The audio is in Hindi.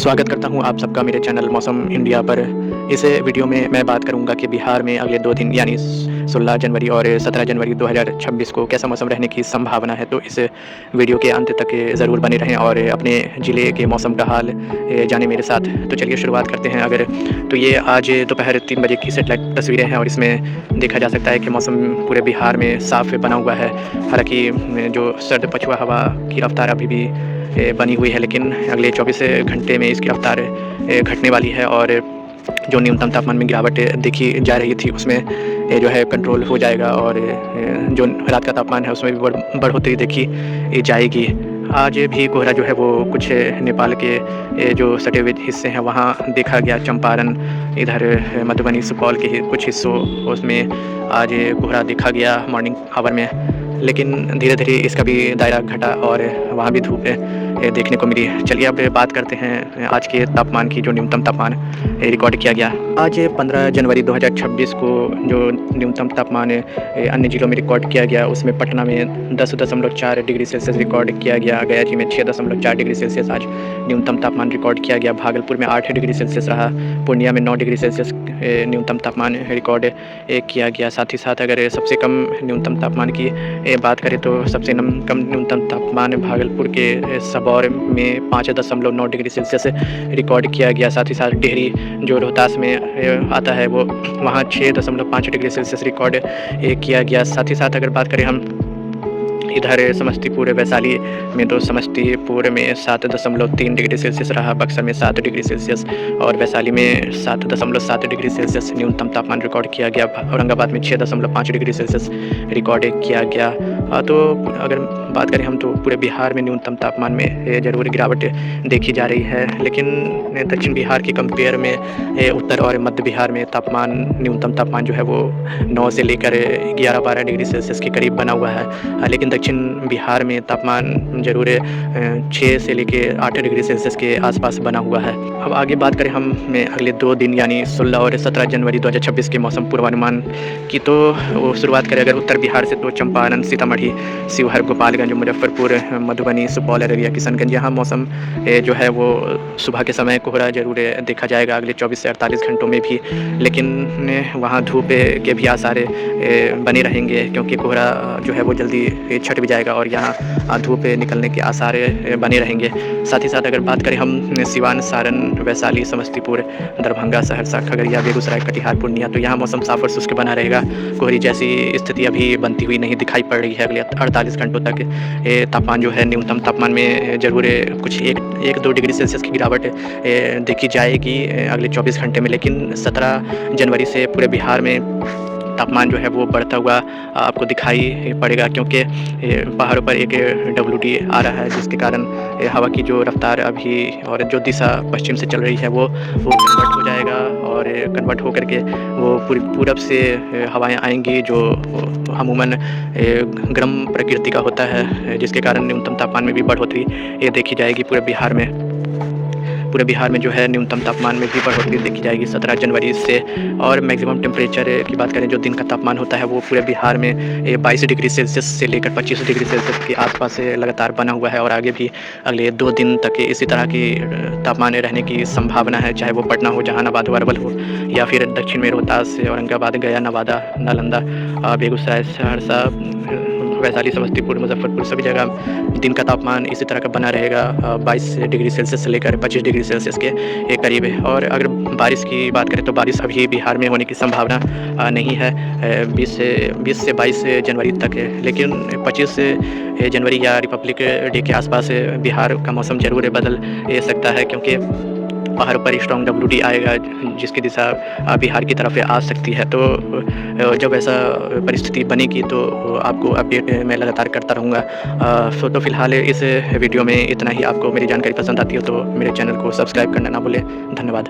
स्वागत करता हूं आप सबका मेरे चैनल मौसम इंडिया पर। इस वीडियो में मैं बात करूंगा कि बिहार में अगले 2 दिन यानी 16 जनवरी और 17 जनवरी 2026 को कैसा मौसम रहने की संभावना है। तो इस वीडियो के अंत तक ज़रूर बने रहें और अपने ज़िले के मौसम का हाल जानें मेरे साथ। तो चलिए शुरुआत करते हैं। तो ये आज दोपहर 3 बजे की सैटेलाइट तस्वीरें हैं और इसमें देखा जा सकता है कि मौसम पूरे बिहार में साफ़ बना हुआ है। हालाँकि जो सर्द पछुआ हवा की रफ़्तार अभी भी बनी हुई है, लेकिन अगले 24 घंटे में इसकी रफ़्तार घटने वाली है और जो न्यूनतम तापमान में गिरावट देखी जा रही थी उसमें जो है कंट्रोल हो जाएगा और जो रात का तापमान है उसमें भी बढ़ोतरी देखी जाएगी। आज भी कोहरा जो है वो कुछ नेपाल के जो सटे हुए हिस्से हैं वहाँ देखा गया। चंपारण, इधर मधुबनी, सुपौल के कुछ हिस्सों उसमें आज कोहरा देखा गया मॉर्निंग आवर में, लेकिन धीरे-धीरे इसका भी दायरा घटा और वहाँ भी धूप देखने को मिली। चलिए अब बात करते हैं आज के तापमान की। जो न्यूनतम तापमान रिकॉर्ड किया गया आज 15 जनवरी 2026 को, जो न्यूनतम तापमान अन्य जिलों में रिकॉर्ड किया गया उसमें पटना में 10.4 डिग्री सेल्सियस रिकॉर्ड किया गया। गया जी में 6.4 डिग्री सेल्सियस आज न्यूनतम तापमान रिकॉर्ड किया गया। भागलपुर में 8 डिग्री सेल्सियस रहा। पूर्णिया में 9 डिग्री सेल्सियस न्यूनतम तापमान रिकॉर्ड किया गया। साथ ही साथ अगर सबसे कम न्यूनतम तापमान की बात करें तो सबसे कम न्यूनतम तापमान भागलपुर के सबौर में 5.9 डिग्री सेल्सियस रिकॉर्ड किया गया। साथ ही साथ डेहरी जो रोहतास में आता है वो वहाँ 6.5 डिग्री सेल्सियस रिकॉर्ड किया गया। साथ ही साथ अगर बात करें हम इधर समस्तीपुर वैशाली में, तो समस्तीपुर में 7.3 डिग्री सेल्सियस रहा। बक्सर में 7 डिग्री सेल्सियस और वैशाली में 7.7 डिग्री सेल्सियस न्यूनतम तापमान रिकॉर्ड किया गया। औरंगाबाद में 6.5 डिग्री सेल्सियस रिकॉर्ड किया गया। तो अगर बात करें हम तो पूरे बिहार में न्यूनतम तापमान में ज़रूर गिरावट देखी जा रही है, लेकिन दक्षिण बिहार के कंपेयर में उत्तर और मध्य बिहार में न्यूनतम तापमान जो है वो 9 से लेकर 11-12 डिग्री सेल्सियस के करीब बना हुआ है। लेकिन दक्षिण बिहार में तापमान ज़रूर 6 से लेके 8 डिग्री सेल्सियस के आसपास बना हुआ है। अब आगे बात करें हम अगले 2 दिन यानी 16 और 17 जनवरी 2026 के मौसम पूर्वानुमान की, तो वो शुरुआत करें अगर उत्तर बिहार से तो चंपारण, सीतामढ़ी, शिवहर, गोपालगंज, मुजफ्फरपुर, मधुबनी, सुपौल, अररिया, किशनगंज, यहाँ मौसम जो है वो सुबह के समय कोहरा ज़रूर देखा जाएगा अगले 24 से 48 घंटों में भी, लेकिन वहाँ धूप के भी आसार बने रहेंगे क्योंकि कोहरा जो है वो जल्दी छट भी जाएगा और यहाँ धूप निकलने के आसार बने रहेंगे। साथ ही साथ अगर बात करें हम सिवान, सारण, वैशाली, समस्तीपुर, दरभंगा, सहरसा, खगड़िया, बेगूसराय, कटिहार, पूर्णिया, तो यहाँ मौसम साफ और शुष्क बना रहेगा। कोहरे जैसी स्थिति अभी बनती हुई नहीं दिखाई पड़ रही है। अगले 48 घंटों तक तापमान जो है न्यूनतम तापमान में ज़रूर कुछ 1-2 डिग्री सेल्सियस की गिरावट देखी जाएगी अगले 24 घंटे में, लेकिन 17 जनवरी से पूरे बिहार में तापमान जो है वो बढ़ता हुआ आपको दिखाई पड़ेगा क्योंकि पहाड़ों पर एक WD आ रहा है, जिसके कारण हवा की जो रफ्तार अभी और जो दिशा पश्चिम से चल रही है वो कन्वर्ट हो जाएगा और कन्वर्ट होकर के वो पूरब से हवाएं आएंगी जो अमूमन गर्म प्रकृति का होता है, जिसके कारण न्यूनतम तापमान में भी बढ़ोतरी ये देखी जाएगी। पूरे बिहार में जो है न्यूनतम तापमान में भी बढ़ोतरी देखी जाएगी 17 जनवरी से। और मैक्सिमम टेम्परेचर की बात करें, जो दिन का तापमान होता है वो पूरे बिहार में 22 डिग्री सेल्सियस से लेकर 25 डिग्री सेल्सियस के आसपास लगातार बना हुआ है और आगे भी अगले 2 दिन तक इसी तरह की तापमान रहने की संभावना है, चाहे वो पटना हो, जहानाबाद हो, अरवल हो, या फिर दक्षिण में रोहतास, औरंगाबाद, गया, नवादा, नालंदा, बेगूसराय, सहरसा, वैशाली, समस्तीपुर, मुजफ्फरपुर, सभी जगह दिन का तापमान इसी तरह का बना रहेगा 22 डिग्री सेल्सियस से लेकर 25 डिग्री सेल्सियस के करीब है। और अगर बारिश की बात करें तो बारिश अभी बिहार में होने की संभावना नहीं है 20 से 22 जनवरी तक है, लेकिन 25 जनवरी या रिपब्लिक डे के आसपास बिहार का मौसम ज़रूर बदल सकता है क्योंकि पहाड़ों पर स्ट्रॉन्ग WD आएगा जिसकी दिशा बिहार की तरफ आ सकती है। तो जब ऐसा परिस्थिति बनेगी तो आपको अपडेट मैं लगातार करता रहूँगा। तो फिलहाल इस वीडियो में इतना ही। आपको मेरी जानकारी पसंद आती हो तो मेरे चैनल को सब्सक्राइब करना ना भूलें। धन्यवाद।